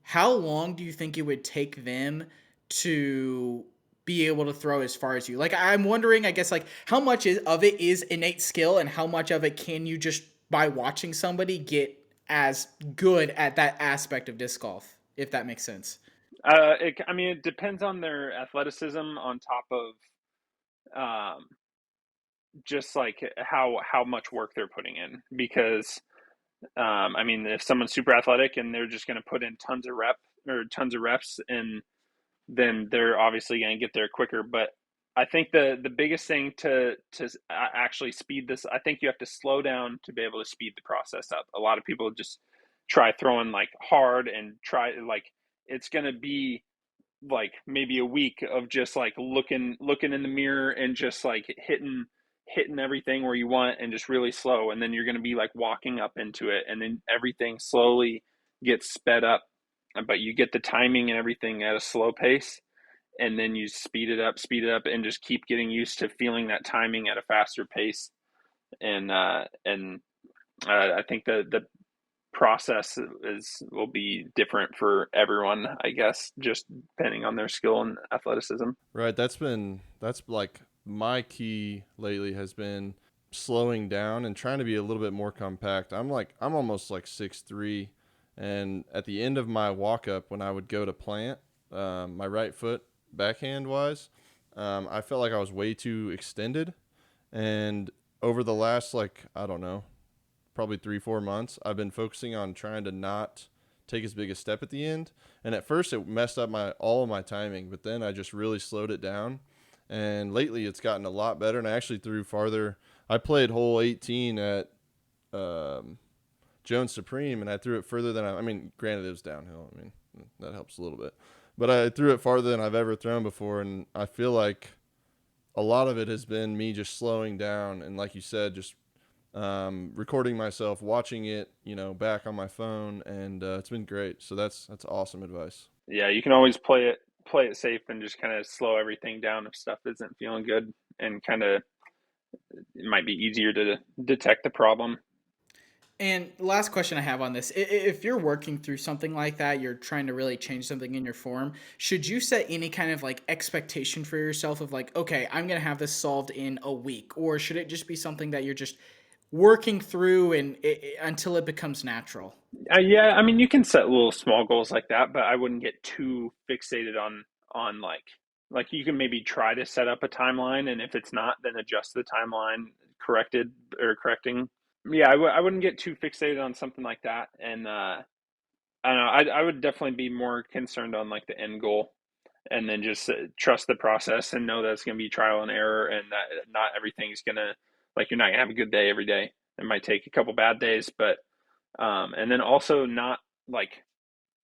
how long do you think it would take them to be able to throw as far as you? Like, I'm wondering, I guess, like how much of it is innate skill and how much of it can you just by watching somebody get as good at that aspect of disc golf, if that makes sense. I mean, it depends on their athleticism on top of just like how much work they're putting in. Because I mean, if someone's super athletic and they're just going to put in tons of reps, and then they're obviously going to get there quicker. But I think the biggest thing to actually speed this, I think you have to slow down to be able to speed the process up. A lot of people just try throwing like hard and try like it's going to be like maybe a week of just like looking in the mirror and just like hitting everything where you want and just really slow, and then you're going to be like walking up into it, and then everything slowly gets sped up, but you get the timing and everything at a slow pace, and then you speed it up and just keep getting used to feeling that timing at a faster pace. And I think the process will be different for everyone, I guess, just depending on their skill and athleticism. Right. That's like my key lately has been slowing down and trying to be a little bit more compact. I'm almost like 6'3", and at the end of my walk up when I would go to plant my right foot backhand wise, I felt like I was way too extended. And over the last like I don't know, probably 3-4 months, I've been focusing on trying to not take as big a step at the end. And at first it messed up all of my timing, but then I just really slowed it down. And lately it's gotten a lot better, and I actually threw farther. I played hole 18 at Jones Supreme, and I threw it further than I mean, granted it was downhill. I mean, that helps a little bit. But I threw it farther than I've ever thrown before, and I feel like a lot of it has been me just slowing down and, like you said, just recording myself, watching it, back on my phone, and it's been great. So that's awesome advice. Yeah, you can always play it safe and just kind of slow everything down if stuff isn't feeling good, and kind of it might be easier to detect the problem. And last question I have on this. If you're working through something like that, you're trying to really change something in your form, should you set any kind of like expectation for yourself of like, okay, I'm going to have this solved in a week? Or should it just be something that you're just working through until it becomes natural? Yeah, I mean, you can set little small goals like that, but I wouldn't get too fixated on like you can maybe try to set up a timeline, and if it's not, then adjust the timeline, corrected or correcting. Yeah, I wouldn't get too fixated on something like that, and I don't know. I would definitely be more concerned on like the end goal, and then just trust the process and know that it's going to be trial and error, and that not everything's gonna like you're not gonna have a good day every day. It might take a couple bad days, but and then also not like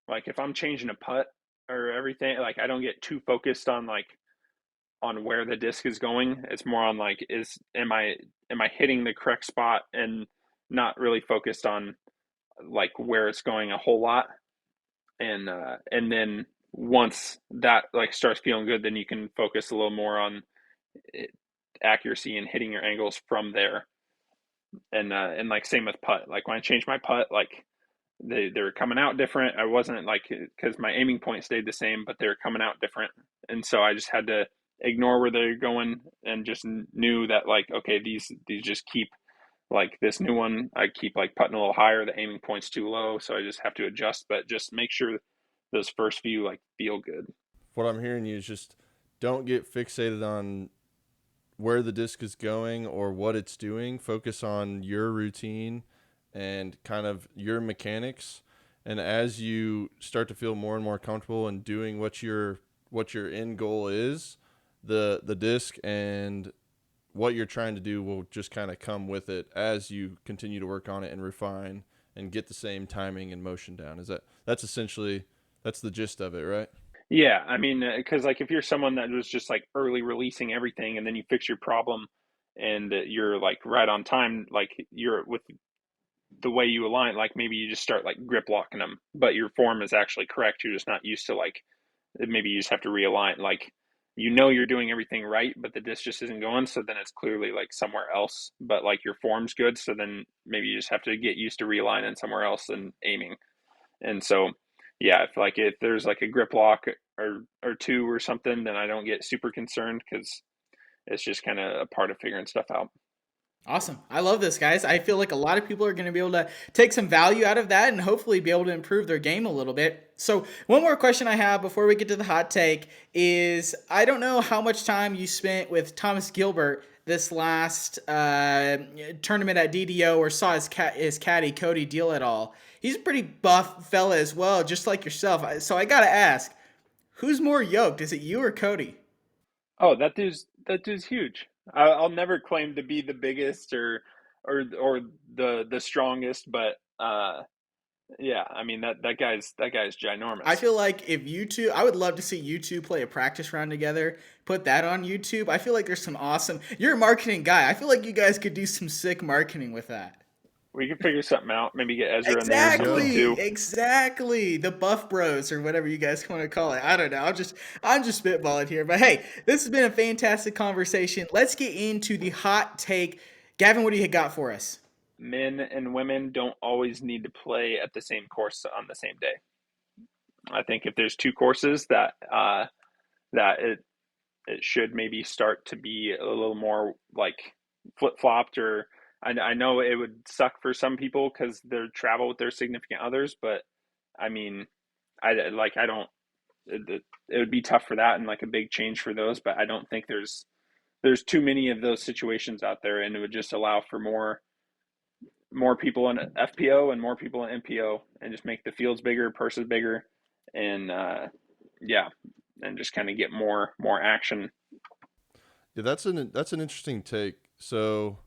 if I'm changing a putt or everything, like I don't get too focused on like on where the disc is going. It's more on like am I hitting the correct spot, and not really focused on like where it's going a whole lot. And then once that like starts feeling good, then you can focus a little more on it, accuracy and hitting your angles from there. And like same with putt. Like when I changed my putt, like they were coming out different. I wasn't like because my aiming point stayed the same, but they were coming out different, and so I just had to ignore where they're going and just knew that like okay these just keep like this new one I keep like putting a little higher. The aiming point's too low, so I just have to adjust. But just make sure those first few like feel good. What I'm hearing you is just don't get fixated on where the disc is going or what it's doing. Focus on your routine and kind of your mechanics. And as you start to feel more and more comfortable in doing what your end goal is, the disc and what you're trying to do will just kind of come with it as you continue to work on it and refine and get the same timing and motion down. That's essentially that's the gist of it, right? Yeah, I mean, because like if you're someone that was just like early releasing everything and then you fix your problem and you're like right on time, like you're with the way you align, like maybe you just start like grip locking them, but your form is actually correct. You're just not used to like maybe you just have to realign. Like you know you're doing everything right, but the disc just isn't going. So then it's clearly like somewhere else. But like your form's good, so then maybe you just have to get used to realigning somewhere else and aiming. And so yeah, if there's like a grip lock or two or something, then I don't get super concerned because it's just kind of a part of figuring stuff out. Awesome. I love this, guys. I feel like a lot of people are going to be able to take some value out of that and hopefully be able to improve their game a little bit. So, one more question I have before we get to the hot take is I don't know how much time you spent with Thomas Gilbert this last tournament at DDO or saw his caddy, Cody, deal at all. He's a pretty buff fella as well, just like yourself. So, I got to ask, who's more yoked? Is it you or Cody? Oh, that dude's huge. I'll never claim to be the biggest or the strongest, but yeah, I mean that guy's I ginormous. feel like if you two, I would love to see you two play a practice round together. Put that on YouTube. I feel like there's some awesome. You're a marketing guy. I feel like you guys could do some sick marketing with that. We can figure something out. Maybe get Ezra in there or There you something go. too. Exactly. The Buff Bros or whatever you guys want to call it. I don't know. I'm just spitballing here. But hey, this has been a fantastic conversation. Let's get into the hot take. Gavin, what do you got for us? Men and women don't always need to play at the same course on the same day. I think if there's two courses that it should maybe start to be a little more like flip flopped or I know it would suck for some people because they travel with their significant others, but I mean, I don't. It would be tough for that and like a big change for those, but I don't think there's too many of those situations out there, and it would just allow for more people in FPO and more people in MPO, and just make the fields bigger, purses bigger, and yeah, and just kind of get more action. Yeah, that's an interesting take. So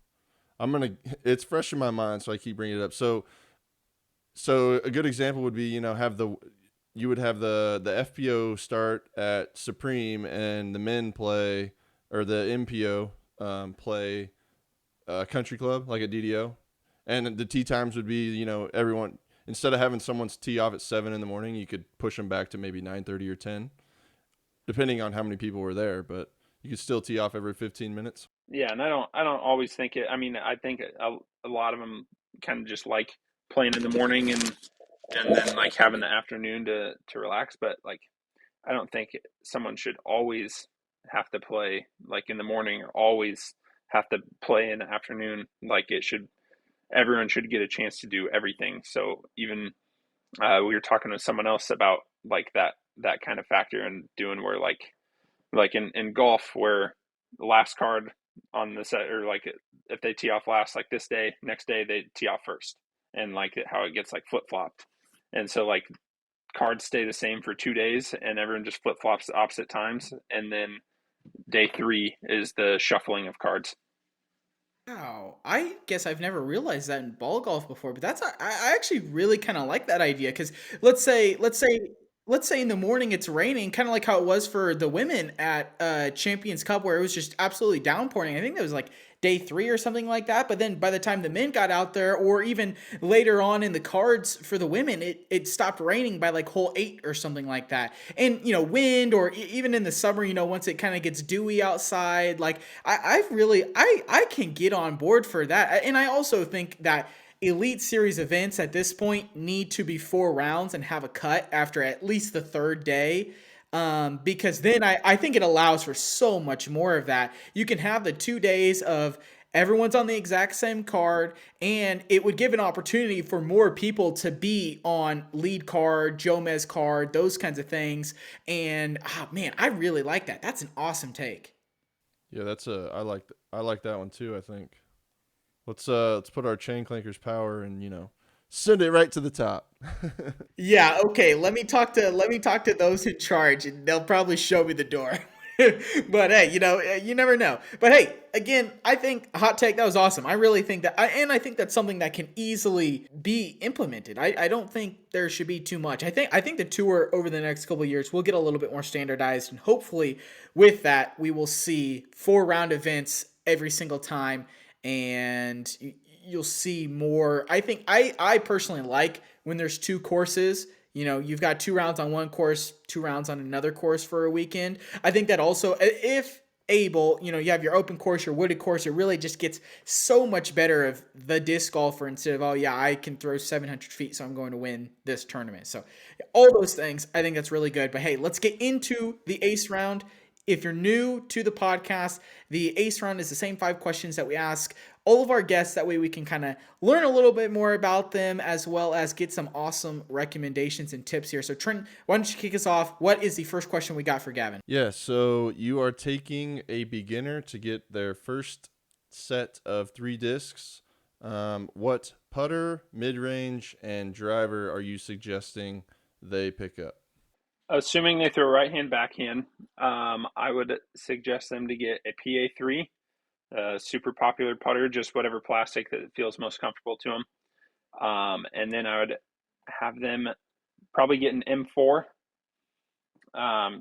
I'm gonna. It's fresh in my mind, so I keep bringing it up. So a good example would be have the you would have the FPO start at Supreme and the men play or the MPO play Country Club like a DDO, and the tee times would be everyone instead of having someone's tee off at 7 in the morning, you could push them back to maybe 9:30 or 10, depending on how many people were there. But you could still tee off every 15 minutes. Yeah, and I don't always think it. I mean, I think a lot of them kind of just like playing in the morning and then like having the afternoon to relax. But like, I don't think someone should always have to play like in the morning or always have to play in the afternoon. Like it should, everyone should get a chance to do everything. So even we were talking to someone else about like that kind of factor and doing where like in golf where the last card on the set or like if they tee off last like this day next day they tee off first and like how it gets like flip-flopped and so like cards stay the same for 2 days and everyone just flip-flops opposite times and then day three is the shuffling of cards. Wow, I guess I've never realized that in ball golf before, but I actually really kind of like that idea because let's say let's say in the morning it's raining, kind of like how it was for the women at Champions Cup, where it was just absolutely downpouring. I think that was like day 3 or something like that. But then by the time the men got out there, or even later on in the cards for the women, it stopped raining by like hole 8 or something like that. And wind, or even in the summer, once it kind of gets dewy outside, like I can get on board for that. And I also think that Elite Series events at this point need to be 4 rounds and have a cut after at least the third day. Because then I think it allows for so much more of that. You can have the 2 days of everyone's on the exact same card, and it would give an opportunity for more people to be on lead card, Jomez card, those kinds of things. And man, I really like that. That's an awesome take. Yeah, I like that one too. I think let's put our Chain Clankers power and send it right to the top. Yeah, okay. Let me talk to those in charge, and they'll probably show me the door. But hey, you never know. But hey, again, I think hot take, that was awesome. I really think that, and I think that's something that can easily be implemented. I don't think there should be too much. I think the tour over the next couple of years will get a little bit more standardized, and hopefully, with that, we will see 4 round events every single time, and you'll see more. I think I personally like when there's 2 courses. You've got 2 rounds on one course, 2 rounds on another course for a weekend. I think that also, if able, you have your open course, your wooded course, it really just gets so much better of the disc golfer, instead of, oh yeah, I can throw 700 feet, so I'm going to win this tournament. So all those things, I think that's really good. But hey, let's get into the ace round. If you're new to the podcast, the ace round is the same 5 questions that we ask all of our guests. That way we can kind of learn a little bit more about them, as well as get some awesome recommendations and tips here. So Trent, why don't you kick us off? What is the first question we got for Gavin? Yeah, so you are taking a beginner to get their first set of 3 discs. What putter, mid-range, and driver are you suggesting they pick up? Assuming they throw right hand, backhand, I would suggest them to get a PA3, super popular putter, just whatever plastic that feels most comfortable to them. And then I would have them probably get an M4,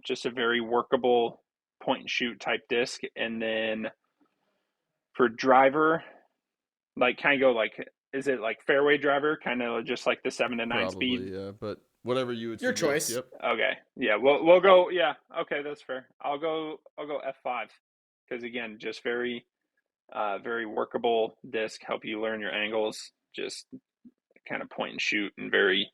just a very workable point and shoot type disc. And then for driver, like kind of go like, is it like fairway driver, kind of just like the 7 to 9 speed? Probably, yeah, but whatever you would Your suggest. choice. Yep. Okay, yeah, we'll go. Yeah, okay, that's fair. I'll go F5 because again, just very workable disc, help you learn your angles, just kind of point and shoot, and very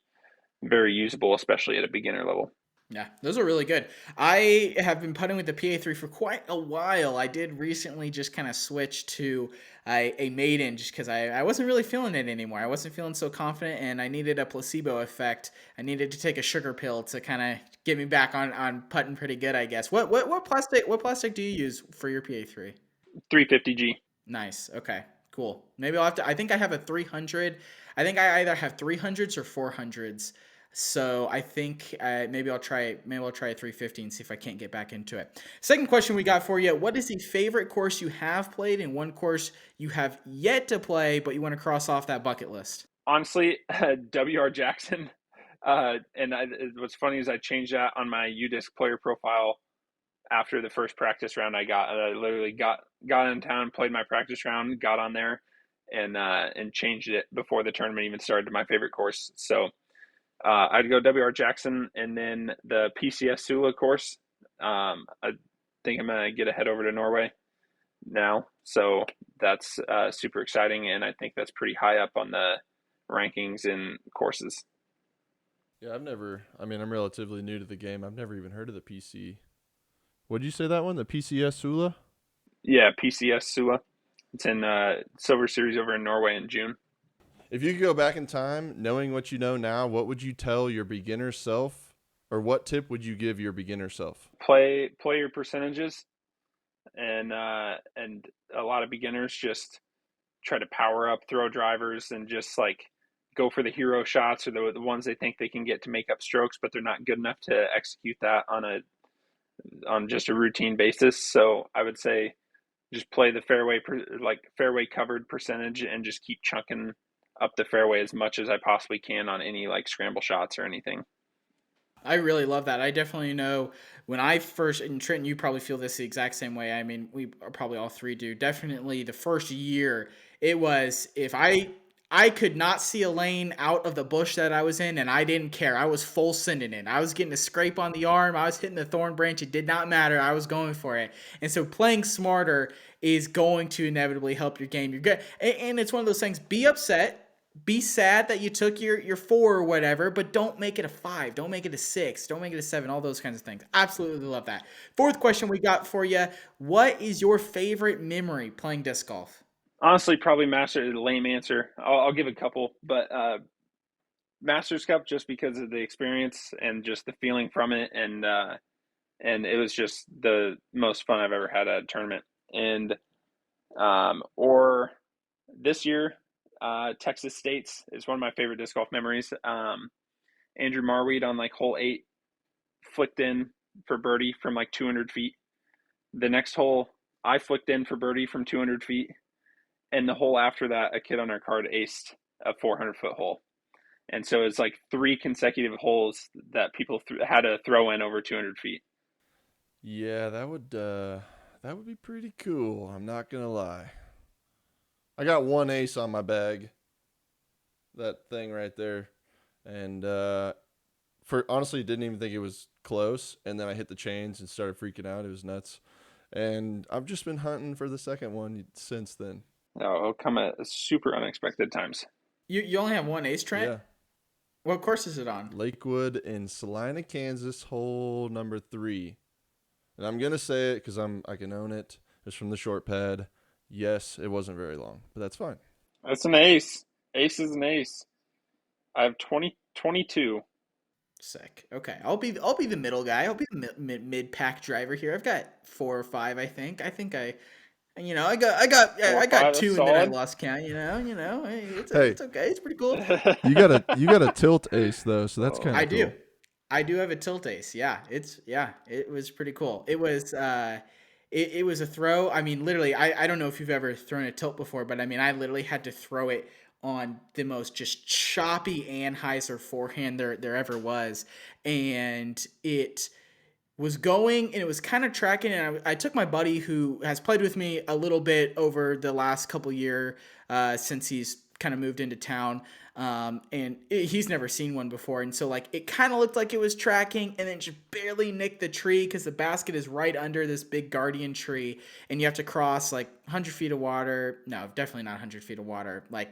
usable, especially at a beginner level. Yeah, those are really good. I have been putting with the PA3 for quite a while. I did recently just kind of switch to a maiden, just because I wasn't really feeling it anymore. I wasn't feeling so confident, and I needed a placebo effect. I needed to take a sugar pill to kind of get me back on putting pretty good, I guess. What plastic do you use for your PA3? 350G. Nice. Okay. Cool. Maybe I'll have to. I think I have a 300. I think I either have 300s or 400s. So I think maybe I'll try a 350 and see if I can't get back into it. Second question we got for you: what is the favorite course you have played, and one course you have yet to play but you want to cross off that bucket list? Honestly, WR Jackson. What's funny is I changed that on my UDisc player profile after the first practice round I literally got in town, played my practice round, got on there, and changed it before the tournament even started to my favorite course. So I'd go WR Jackson, and then the PCS Sula course. I think I'm gonna get a head over to Norway now, so that's super exciting, and I think that's pretty high up on the rankings in courses. Yeah, I'm relatively new to the game. I've never even heard of the PC. What did you say that one? The PCS Sula? Yeah, PCS Sula. It's in Silver Series over in Norway in June. If you could go back in time, knowing what you know now, what would you tell your beginner self, or what tip would you give your beginner self? Play your percentages, and a lot of beginners just try to power up, throw drivers, and just like go for the hero shots, or the ones they think they can get to make up strokes, but they're not good enough to execute that on just a routine basis. So I would say just play the fairway covered percentage, and just keep chunking up the fairway as much as I possibly can on any like scramble shots or anything. I really love that. I definitely know when I first, and Trenton, you probably feel this the exact same way. I mean, we are probably all three do. Definitely the first year, it was if I could not see a lane out of the bush that I was in, and I didn't care. I was full sending it. I was getting a scrape on the arm. I was hitting the thorn branch. It did not matter. I was going for it. And so playing smarter is going to inevitably help your game. You're good, and it's one of those things. Be upset, be sad that you took your four or whatever, but don't make it a five. Don't make it a six. Don't make it a seven. All those kinds of things. Absolutely love that. Fourth question we got for you. What is your favorite memory playing disc golf? Honestly, probably Master. Lame answer. I'll give a couple, but Masters Cup just because of the experience and just the feeling from it, and it was just the most fun I've ever had at a tournament. And or this year, Texas States is one of my favorite disc golf memories. Andrew Marweed on like hole 8 flicked in for birdie from like 200 feet. The next hole, I flicked in for birdie from 200 feet. And the hole after that, a kid on our card aced a 400-foot hole. And so it's like 3 consecutive holes that people had to throw in over 200 feet. Yeah, that would be pretty cool. I'm not gonna lie. I got one ace on my bag. That thing right there, and for honestly, didn't even think it was close. And then I hit the chains and started freaking out. It was nuts. And I've just been hunting for the second one since then. No, it'll come at super unexpected times. You only have one ace, Trent. Yeah, What course is it on? Lakewood in Salina, Kansas, hole number 3. And I'm gonna say it because I can own it. It's from the short pad. Yes, it wasn't very long, but that's fine. That's an ace. Ace is an ace. I have 22. Sick. Okay, I'll be the middle guy. I'll be the mid pack driver here. I've got 4 or 5. I think. I got Four or five, that's two, and then I solid. lost count. Hey, Hey, it's okay. It's pretty cool. you got a tilt ace though, so that's kind I of do. cool. I do have a tilt ace. It was pretty cool. It was a throw. I mean, literally, I don't know if you've ever thrown a tilt before, but I mean, I literally had to throw it on the most just choppy Anheuser forehand there ever was, and it was going and it was kind of tracking, and I took my buddy who has played with me a little bit over the last couple year since he's kind of moved into town, he's never seen one before, and so like it kind of looked like it was tracking and then just barely nicked the tree because the basket is right under this big guardian tree, and you have to cross like 100 feet of water. No, definitely not 100 feet of water, like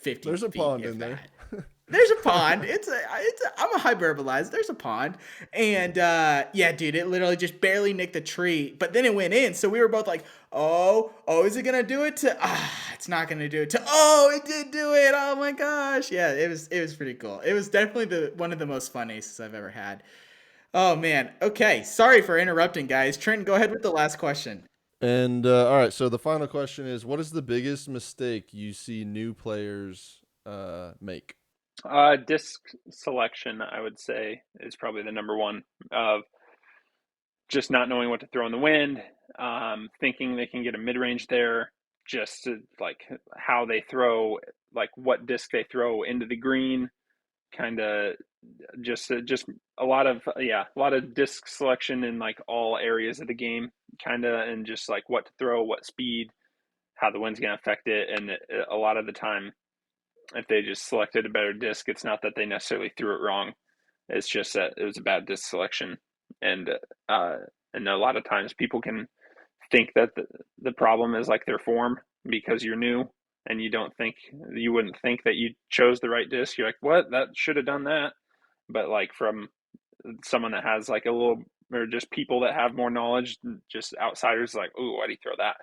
50 There's a feet pond if in there. that. There's a pond. I'm a hyperbolize. There's a pond. And yeah, dude, it literally just barely nicked the tree, but then it went in. So we were both like, oh, is it gonna do it to it's not gonna do it to it did do it. Oh my gosh. Yeah, it was pretty cool. It was definitely the one of the most fun aces I've ever had. Oh man. Okay. Sorry for interrupting, guys. Trent, go ahead with the last question. And all right, so the final question is, what is the biggest mistake you see new players make? Disc selection, I would say, is probably the number one of just not knowing what to throw in the wind, thinking they can get a mid range there, just to, like how they throw, like what disc they throw into the green, kind of just a lot of disc selection in like all areas of the game, kind of, and just like what to throw, what speed, how the wind's going to affect it, and a lot of the time, if they just selected a better disc, it's not that they necessarily threw it wrong. It's just that it was a bad disc selection, and uh, and a lot of times people can think that the problem is like their form because you're new and you wouldn't think that you chose the right disc. You're like, what? That should have done that. But like from someone that has like a little, or just people that have more knowledge, just outsiders, like, oh, why do you throw that?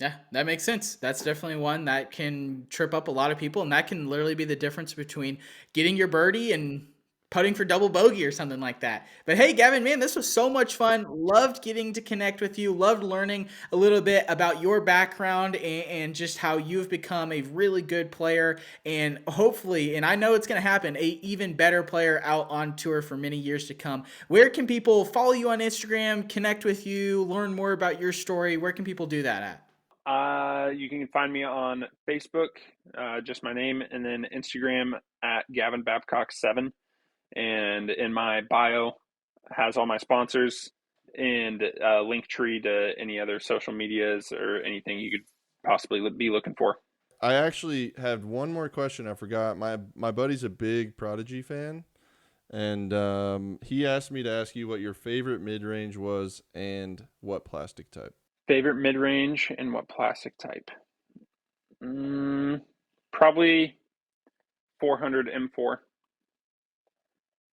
Yeah, that makes sense. That's definitely one that can trip up a lot of people, and that can literally be the difference between getting your birdie and putting for double bogey or something like that. But hey, Gavin, man, this was so much fun. Loved getting to connect with you. Loved learning a little bit about your background and just how you've become a really good player, and hopefully, and I know it's going to happen, a even better player out on tour for many years to come. Where can people follow you on Instagram, connect with you, learn more about your story? Where can people do that at? You can find me on Facebook, just my name, and then Instagram at Gavin Babcock 7. and in my bio has all my sponsors and a link tree to any other social medias or anything you could possibly be looking for. I actually have one more question I forgot. My buddy's a big Prodigy fan, and he asked me to ask you what your favorite mid-range was and what plastic type. Favorite mid-range and what plastic type? Probably 400 M4.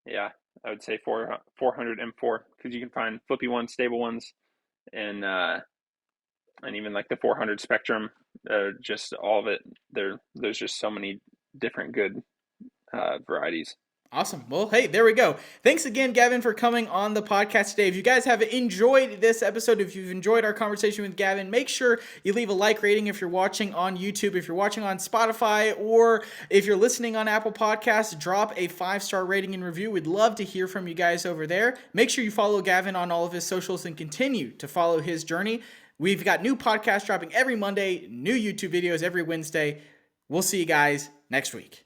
Yeah, I would say 400 M4 because you can find flippy ones, stable ones, and even like the 400 Spectrum. Just all of it. There's just so many different good varieties. Awesome. Well, hey, there we go. Thanks again, Gavin, for coming on the podcast today. If you guys have enjoyed this episode, if you've enjoyed our conversation with Gavin, make sure you leave a like rating if you're watching on YouTube, if you're watching on Spotify, or if you're listening on Apple Podcasts, drop a 5-star rating and review. We'd love to hear from you guys over there. Make sure you follow Gavin on all of his socials and continue to follow his journey. We've got new podcasts dropping every Monday, new YouTube videos every Wednesday. We'll see you guys next week.